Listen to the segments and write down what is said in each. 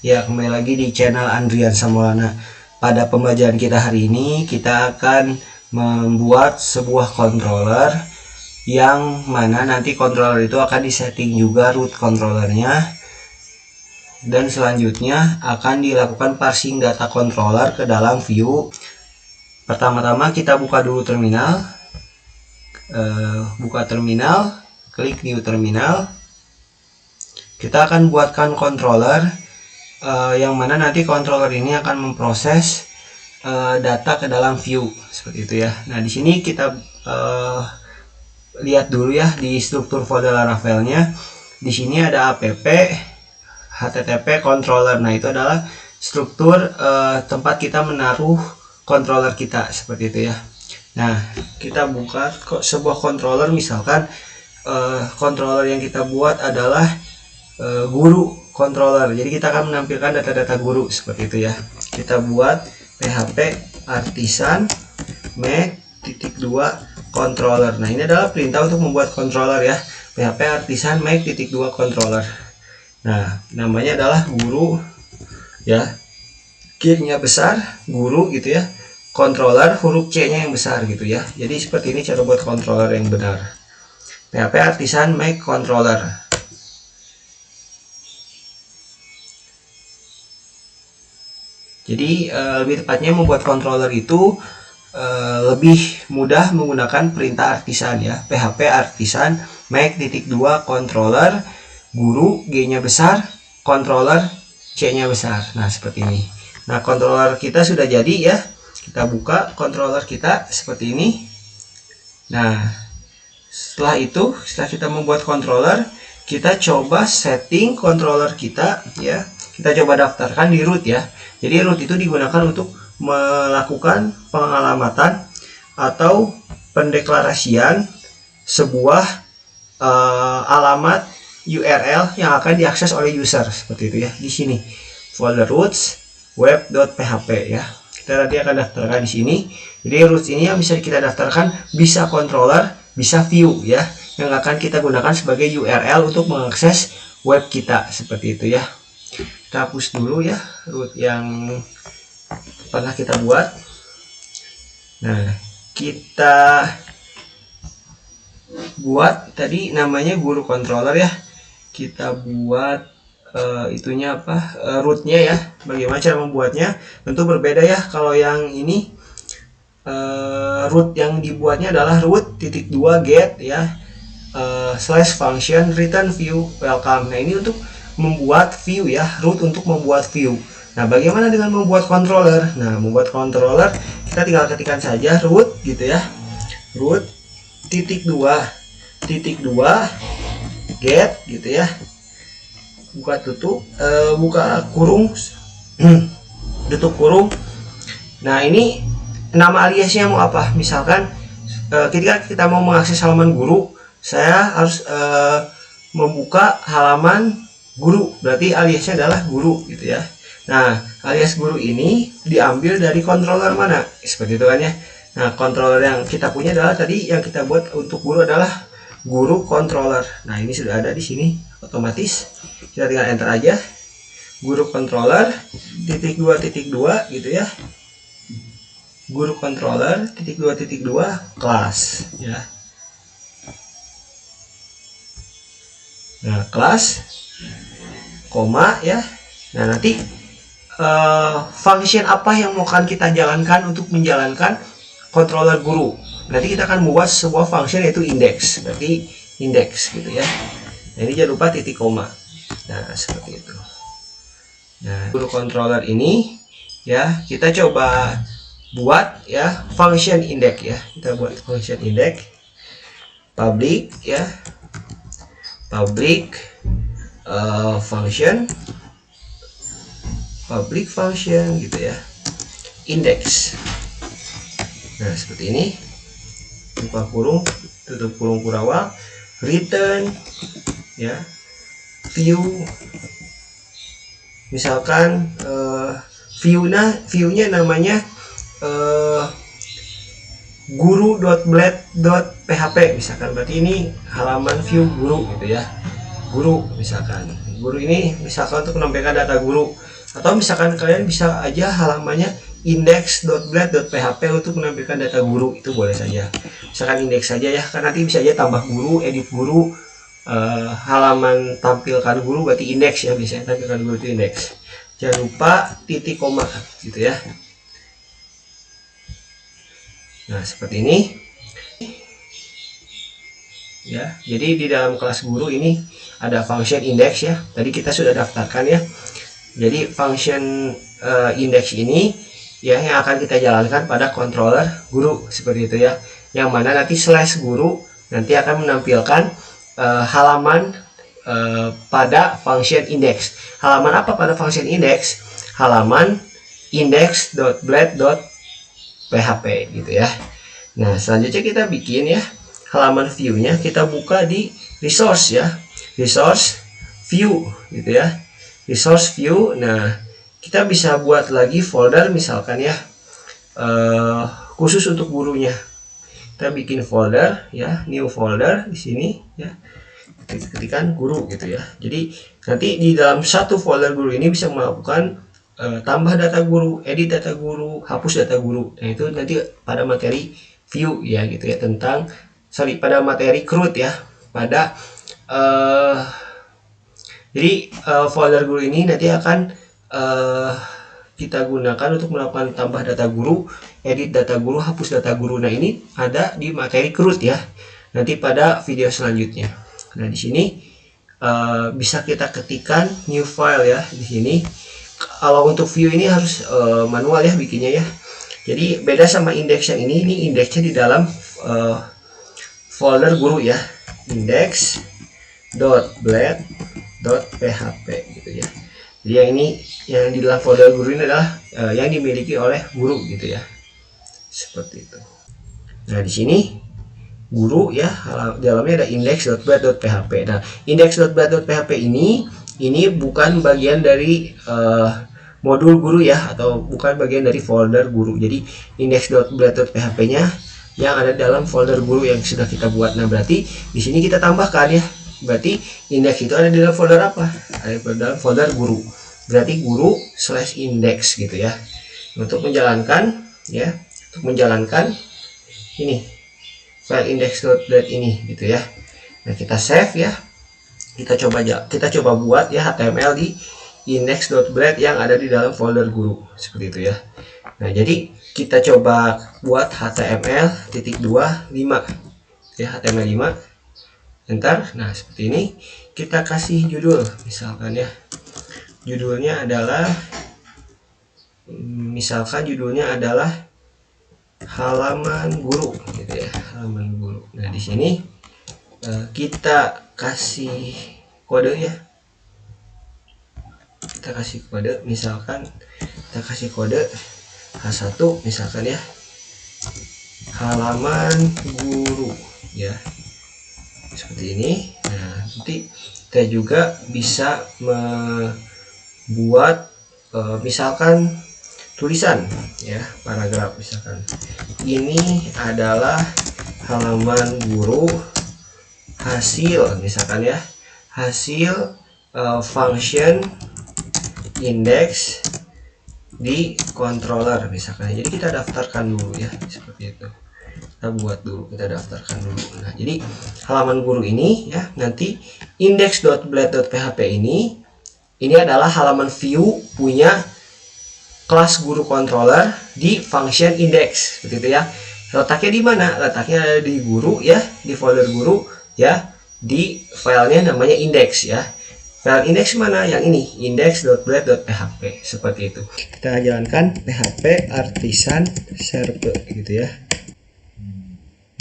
Ya, kembali lagi di channel Andrian Samolana. Pada pembelajaran kita hari ini, kita akan membuat sebuah controller yang mana nanti controller itu akan disetting juga root controllernya, dan selanjutnya akan dilakukan parsing data controller ke dalam view. Pertama-tama kita buka dulu terminal, buka terminal, klik new terminal. Kita akan buatkan controller yang mana nanti controller ini akan memproses data ke dalam view seperti itu ya. Nah, di sini kita lihat dulu ya di struktur folder Laravelnya. Di sini ada app http controller. Nah, itu adalah struktur tempat kita menaruh controller kita seperti itu ya. Nah, kita buka sebuah controller, misalkan controller yang kita buat adalah guru controller. Jadi kita akan menampilkan data-data guru seperti itu ya. Kita buat php artisan make.2 controller. Nah, ini adalah perintah untuk membuat controller ya. php artisan make.2 controller. Nah, namanya adalah guru ya. Key-nya besar, guru gitu ya. Controller huruf C-nya yang besar gitu ya. Jadi seperti ini cara buat controller yang benar. php artisan make controller. Jadi lebih tepatnya membuat controller itu lebih mudah menggunakan perintah artisan ya. php artisan make.2 controller, guru G-nya besar, controller C-nya besar. Nah, seperti ini. Nah, controller kita sudah jadi ya. Kita buka controller kita seperti ini. Nah, setelah kita membuat controller, kita coba setting controller kita ya. Kita coba daftarkan di root ya. Jadi root itu digunakan untuk melakukan pengalamatan atau pendeklarasian sebuah alamat URL yang akan diakses oleh user seperti itu ya. Di sini folder roots web.php ya. Kita nanti akan daftarkan di sini. Jadi roots ini yang bisa kita daftarkan bisa controller, bisa view ya, yang akan kita gunakan sebagai URL untuk mengakses web kita seperti itu ya. Kita hapus dulu ya root yang pernah kita buat. Nah, kita buat tadi namanya guru controller ya. Kita buat itunya apa, rootnya ya. Bagaimana cara membuatnya? Tentu berbeda ya. Kalau yang ini root yang dibuatnya adalah root.2 get ya slash function return view welcome. Nah, ini untuk membuat view ya, root untuk membuat view. Nah, bagaimana dengan membuat controller? Nah, membuat controller kita tinggal ketikkan saja root gitu ya, root.2 get gitu ya, buka tutup, buka kurung, tutup kurung. Nah, ini nama aliasnya mau apa? Misalkan ketika kita mau mengakses halaman guru, saya harus membuka halaman guru, berarti aliasnya adalah guru gitu ya. Nah, alias guru ini diambil dari controller mana? Seperti itu kan ya. Nah, controller yang kita punya adalah tadi yang kita buat untuk guru adalah guru controller. Nah, ini sudah ada di sini otomatis. Kita tinggal enter aja. Guru controller .2.2 gitu ya. Guru controller .2.2 kelas ya. Nah, kelas koma ya. Nah, nanti function apa yang mau kita jalankan untuk menjalankan controller guru. Nanti kita akan membuat sebuah function yaitu index. Berarti index gitu ya. Nah, ini jangan lupa titik koma. Nah, seperti itu. Nah, guru controller ini ya, kita coba buat ya function index ya. Kita buat function index public ya. Public function gitu ya, index. Nah, seperti ini, buka kurung, tutup kurung kurawal, return ya view. Misalkan viewnya namanya guru.blade.php misalkan, berarti ini halaman view guru gitu ya. Guru misalkan, guru ini misalkan untuk menampilkan data guru. Atau misalkan kalian bisa aja halamannya index.blade.php untuk menampilkan data guru, itu boleh saja. Misalkan indeks saja ya, kan nanti bisa aja tambah guru, edit guru, halaman tampilkan guru berarti indeks ya, biasanya tampilkan guru itu indeks. Jangan lupa titik koma gitu ya. Nah, seperti ini. Ya, jadi di dalam kelas guru ini ada function index ya. Tadi kita sudah daftarkan ya. Jadi function index ini ya yang akan kita jalankan pada controller guru seperti itu ya. Yang mana nanti slash guru nanti akan menampilkan halaman pada function index. Halaman apa pada function index? Halaman index.blade.php gitu ya. Nah, selanjutnya kita bikin ya halaman view-nya, kita buka di resource ya. Resource view gitu ya. Resource view. Nah, kita bisa buat lagi folder misalkan ya khusus untuk gurunya. Kita bikin folder ya, new folder di sini ya. Ketikkan guru gitu ya. Jadi nanti di dalam satu folder guru ini bisa melakukan tambah data guru, edit data guru, hapus data guru. Nah, itu nanti pada materi view ya gitu ya, tentang pada materi CRUD ya, pada jadi folder guru ini nanti akan kita gunakan untuk melakukan tambah data guru, edit data guru, hapus data guru. Nah, ini ada di materi CRUD ya, nanti pada video selanjutnya. Nah, di sini bisa kita ketikkan new file ya di sini. Kalau untuk view ini harus manual ya bikinnya ya. Jadi beda sama indeks yang ini indeksnya di dalam folder guru ya, index.blade.php gitu ya. Jadi yang ini yang di dalam folder guru ini adalah yang dimiliki oleh guru gitu ya, seperti itu. Nah, di sini guru ya, dalamnya ada index.blade.php. Nah, index.blade.php ini bukan bagian dari modul guru ya, atau bukan bagian dari folder guru. Jadi index.blade.php nya yang ada dalam folder guru yang sudah kita buat. Nah, berarti di sini kita tambahkan ya. Berarti indeks itu ada di dalam folder apa? Ada di dalam folder guru. Berarti guru / index gitu ya. Untuk menjalankan ya, ini file index.blade ini gitu ya. Nah, kita save ya. Kita coba buat ya HTML di index.blade yang ada di dalam folder guru seperti itu ya. Nah, jadi kita coba buat HTML.25 ya, HTML5 enter. Nah, seperti ini. Kita kasih judul misalkan ya, judulnya adalah halaman guru gitu ya, halaman guru. Nah, di sini kita kasih kode ya, misalkan kita kasih kode H1 misalkan ya, halaman guru ya, seperti ini. Nah, nanti kita juga bisa membuat misalkan tulisan ya, paragraf misalkan ini adalah halaman guru hasil misalkan ya, hasil function index di controller misalkan. Jadi kita daftarkan dulu ya, seperti itu. Kita buat dulu, kita daftarkan dulu. Nah, jadi halaman guru ini ya, nanti index.blade.php ini adalah halaman view punya kelas guru controller di function index seperti itu ya. Letaknya di mana? Letaknya ada di guru ya, di folder guru ya, di filenya namanya index ya. File index mana? Yang ini, index.blade.php seperti itu. Kita jalankan php artisan server gitu ya.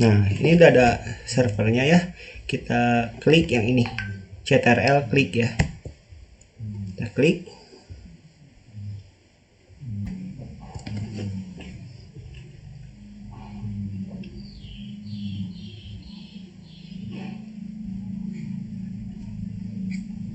Nah, ini udah ada servernya ya. Kita klik yang ini, ctrl klik ya. Kita klik.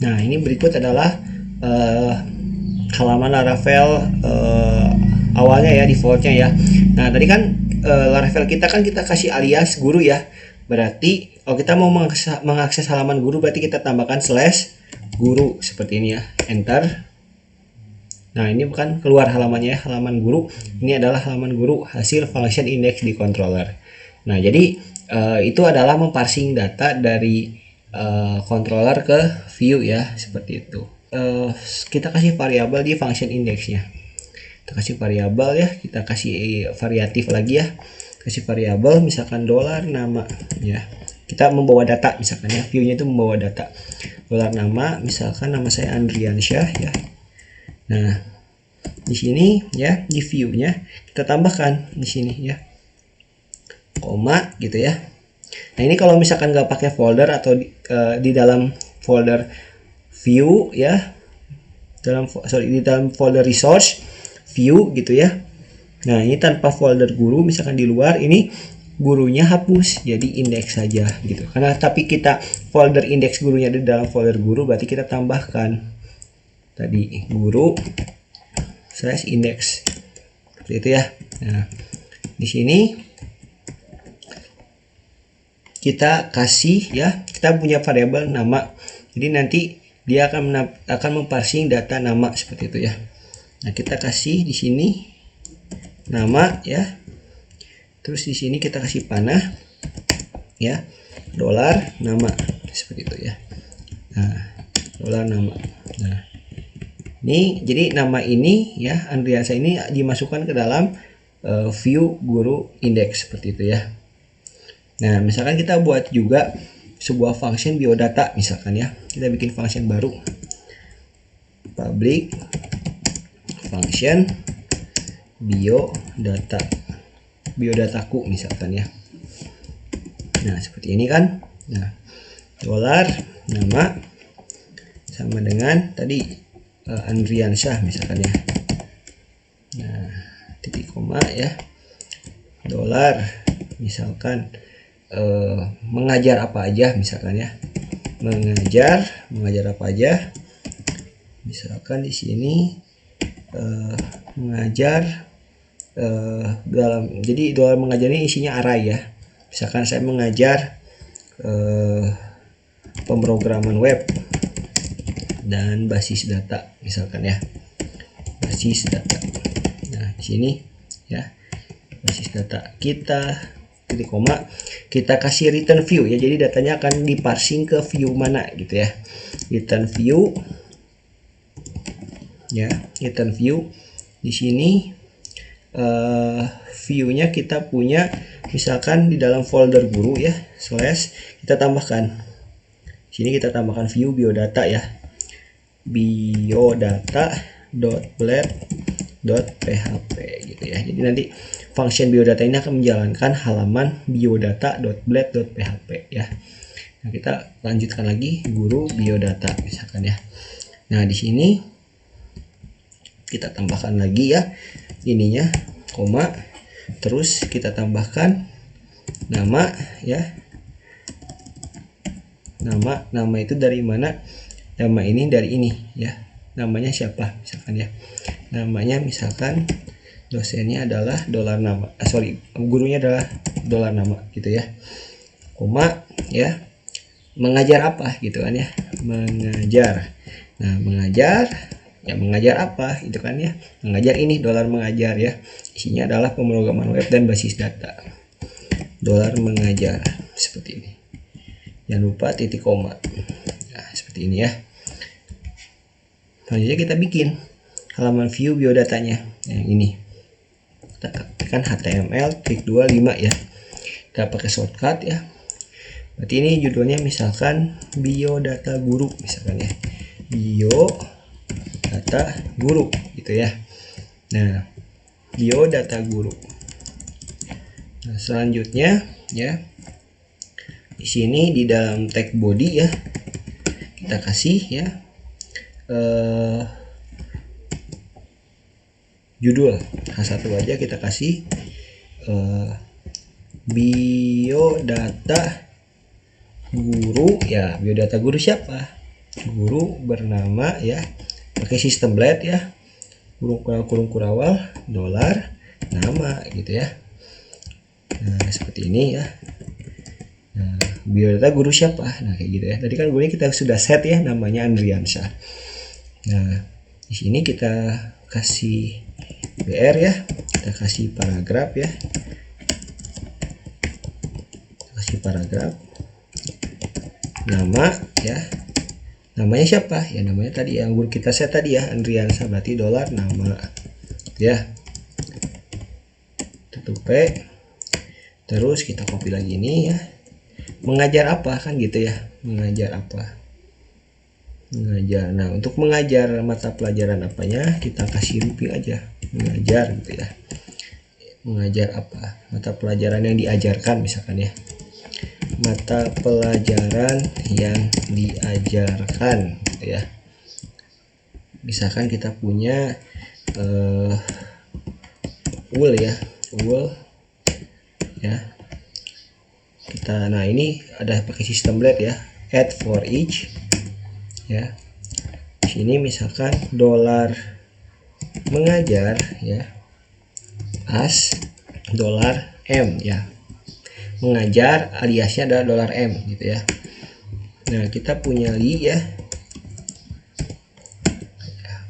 Nah, ini berikut adalah halaman Laravel awalnya ya, defaultnya ya. Nah, tadi kan Laravel kita kasih alias guru ya. Berarti kalau kita mau mengakses halaman guru, berarti kita tambahkan /guru seperti ini ya. Enter. Nah, ini bukan keluar halamannya, halaman guru. Ini adalah halaman guru hasil function index di controller. Nah, jadi itu adalah memparsing data dari controller ke view ya, seperti itu. Kita kasih variabel di function indexnya. Kita kasih variabel ya, kita kasih variatif lagi ya. Kasih variabel misalkan dolar nama ya. Kita membawa data misalkan ya, view-nya itu membawa data. Dolar nama, misalkan nama saya Andriansyah ya. Nah, di sini ya, di view-nya kita tambahkan di sini ya. Koma gitu ya. Nah, ini kalau misalkan nggak pakai folder atau di dalam folder view ya, di dalam folder resource view gitu ya. Nah, ini tanpa folder guru, misalkan di luar ini gurunya hapus, jadi indeks saja gitu. Karena tapi kita folder indeks gurunya di dalam folder guru, berarti kita tambahkan tadi guru slash index seperti itu ya. Nah, di sini kita kasih ya, kita punya variabel nama. Jadi nanti dia akan memparsing data nama seperti itu ya. Nah, kita kasih di sini nama ya. Terus di sini kita kasih panah ya. Dolar nama seperti itu ya. Nah, dolar nama. Nah, ini jadi nama ini ya, Andriansyah ini dimasukkan ke dalam view guru index seperti itu ya. Nah, misalkan kita buat juga sebuah function biodata misalkan ya. Kita bikin function baru. Public function biodata. Biodataku misalkan ya. Nah, seperti ini kan. Nah, dolar nama sama dengan tadi Andriansyah misalkan ya. Nah, titik koma ya. Dolar misalkan mengajar apa aja misalkan ya. Mengajar apa aja. Misalkan di sini mengajar jadi dolar mengajar ini isinya array ya. Misalkan saya mengajar pemrograman web dan basis data misalkan ya, basis data. Nah, di sini ya, basis data kita titik koma, kita kasih return view ya, jadi datanya akan diparsing ke view mana gitu ya. Return view ya, return view di sini view-nya kita punya misalkan di dalam folder guru ya, slash kita tambahkan sini, kita tambahkan view biodata ya, biodata.blade.php gitu ya. Jadi nanti function biodata ini akan menjalankan halaman biodata.blade.php ya. Nah, kita lanjutkan lagi guru biodata misalkan ya. Nah, di sini kita tambahkan lagi ya ininya, koma, terus kita tambahkan nama ya. Nama itu dari mana? Nama ini dari ini ya. Namanya siapa misalkan ya. Namanya misalkan dosennya adalah dolar nama. Gurunya adalah dolar nama gitu ya. Koma ya. Mengajar apa gitu kan ya. Mengajar. Nah, mengajar ya, mengajar apa itu kan ya, mengajar ini, dolar mengajar ya, isinya adalah pemrograman web dan basis data. Dolar mengajar seperti ini, jangan lupa titik koma. Nah, seperti ini ya. Selanjutnya kita bikin halaman view biodatanya yang ini. Kita tekan HTML klik 25 ya, kita pakai shortcut ya. Berarti ini judulnya misalkan biodata guru misalkan ya, biodata guru gitu ya. Nah, biodata guru. Nah, selanjutnya ya, di sini di dalam tag body ya, kita kasih ya judul H1 aja, kita kasih biodata guru ya. Biodata guru siapa? Guru bernama ya, pakai sistem blade ya, kurung kurawal dolar nama gitu ya. Nah, seperti ini ya. Nah, biodata guru siapa? Nah, kayak gitu ya. Tadi kan gurunya kita sudah set ya, namanya Andriansyah. Nah, Di sini kita kasih BR ya, kita kasih paragraf ya, kasih paragraf, nama ya, namanya siapa ya, namanya tadi yang guru kita set tadi ya, Andriansa, berarti dolar nama ya, tutup P, terus kita copy lagi ini ya, mengajar apa kan gitu ya, mengajar apa, mengajar. Nah untuk mengajar mata pelajaran apanya kita kasih looping aja, mengajar gitu ya, mengajar apa, mata pelajaran yang diajarkan misalkan ya, mata pelajaran yang diajarkan gitu ya. Misalkan kita punya UL ya, UL ya, kita, nah ini ada pakai sistem blade ya, add for each ya. Di sini misalkan dolar mengajar ya, as dolar M ya, mengajar aliasnya adalah dolar M gitu ya. Nah kita punya li ya,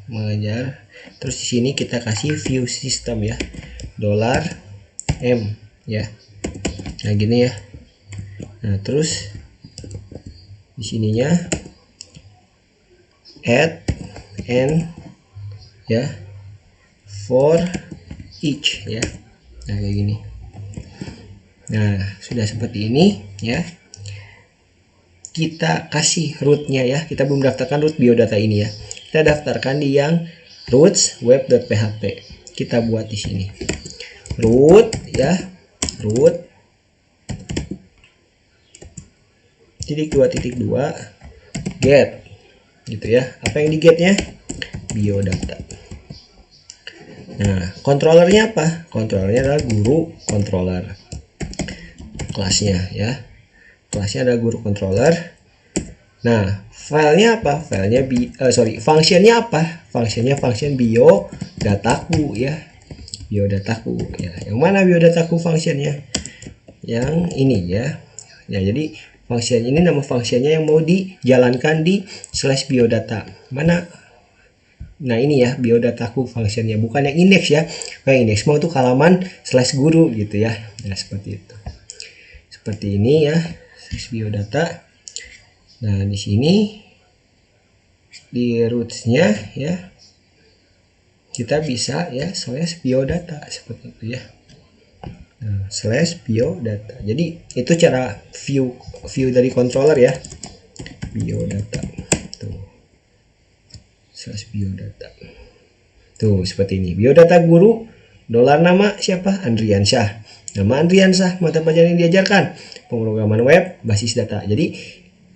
mengajar, terus di sini kita kasih view system ya, dolar M ya. Nah gini ya. Nah terus di sininya add and ya for each ya. Nah kayak gini. Nah sudah seperti ini ya. Kita kasih rootnya ya, kita belum daftarkan root biodata ini ya, kita daftarkan di yang roots web.php. Kita buat di sini root ya, root .2.2 get gitu ya. Apa yang di getnya? Biodata. Nah controllernya apa? Controllernya adalah guru controller, kelasnya ya, kelasnya ada guru controller. Nah filenya apa? Filenya functionnya apa? Functionnya function biodataku ya, biodataku ya. Yang mana biodataku functionnya? Yang ini ya. Ya jadi function ini nama functionnya yang mau dijalankan di slash biodata mana. Nah ini ya biodataku functionnya, bukan yang index ya. Yang index mau tuh halaman slash guru gitu ya. Nah seperti itu, seperti ini ya, slash biodata. Nah di sini di rootsnya ya kita bisa ya slash biodata seperti itu ya. Nah, slash biodata. Jadi itu cara view dari controller ya, biodata tuh, slash biodata tuh seperti ini. Biodata guru, dolar nama siapa? Andriansyah. Nama Andriansyah, mata pelajaran yang diajarkan pemrograman web basis data. Jadi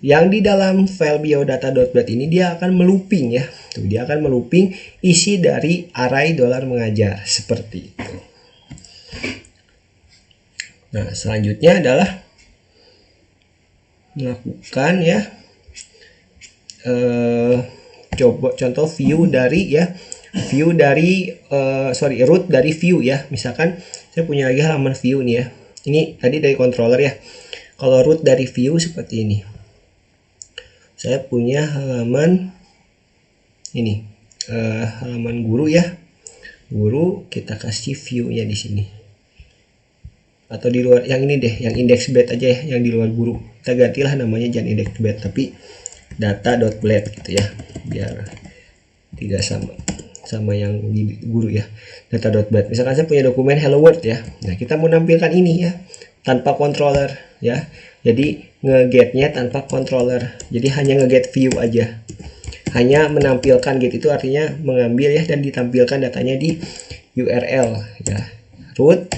yang di dalam file biodata.bat ini dia akan melooping ya, tuh dia akan melooping isi dari array dolar mengajar seperti itu. Nah selanjutnya adalah melakukan ya coba contoh view dari ya, view dari root dari view ya. Misalkan saya punya lagi halaman view nih ya, ini tadi dari controller ya. Kalau root dari view seperti ini, saya punya halaman ini halaman guru ya, guru, kita kasih view-nya di sini. Atau di luar yang ini deh, yang index blade aja ya, yang di luar guru. Kita gantilah namanya jangan index blade tapi data.blade gitu ya, biar tidak sama yang di guru ya, data.blade. Misalkan saya punya dokumen hello world ya. Nah, kita mau nampilkan ini ya tanpa controller ya. Jadi ngegetnya tanpa controller. Jadi hanya ngeget view aja. Hanya menampilkan get itu artinya mengambil ya dan ditampilkan datanya di URL ya. Root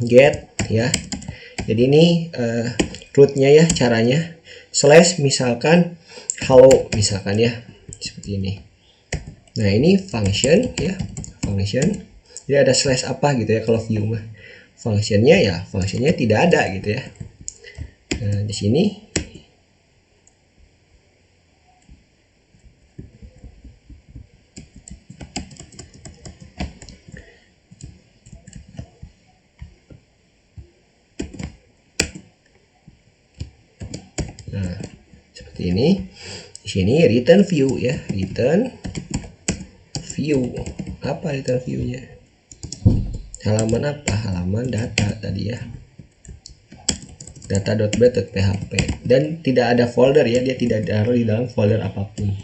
get ya. Jadi ini rootnya ya, caranya slash misalkan hello misalkan ya, seperti ini. Nah ini function ya, function. Jadi ada slash apa gitu ya kalau view mah. Functionnya ya, functionnya tidak ada gitu ya. Nah di sini ini, di sini return view ya, return view. Apa return view-nya? Halaman apa? Halaman data tadi ya. Data.bat.php, dan tidak ada folder ya, dia tidak taruh di dalam folder apapun.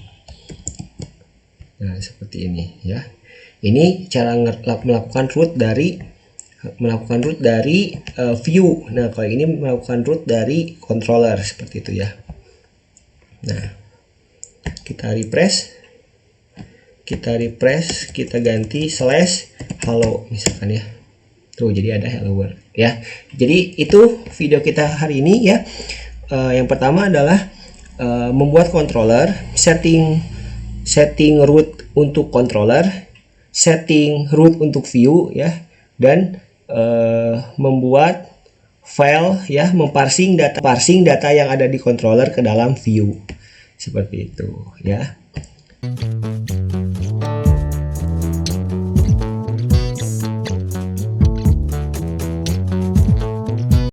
Nah, seperti ini ya. Ini cara melakukan root dari view. Nah, kalau ini melakukan root dari controller seperti itu ya. Nah, kita refresh, kita ganti /hello misalkan ya. Tuh, jadi ada hello world ya. Jadi itu video kita hari ini ya. Yang pertama adalah membuat controller, setting root untuk controller, setting root untuk view ya, dan membuat file ya, parsing data yang ada di controller ke dalam view. Seperti itu ya.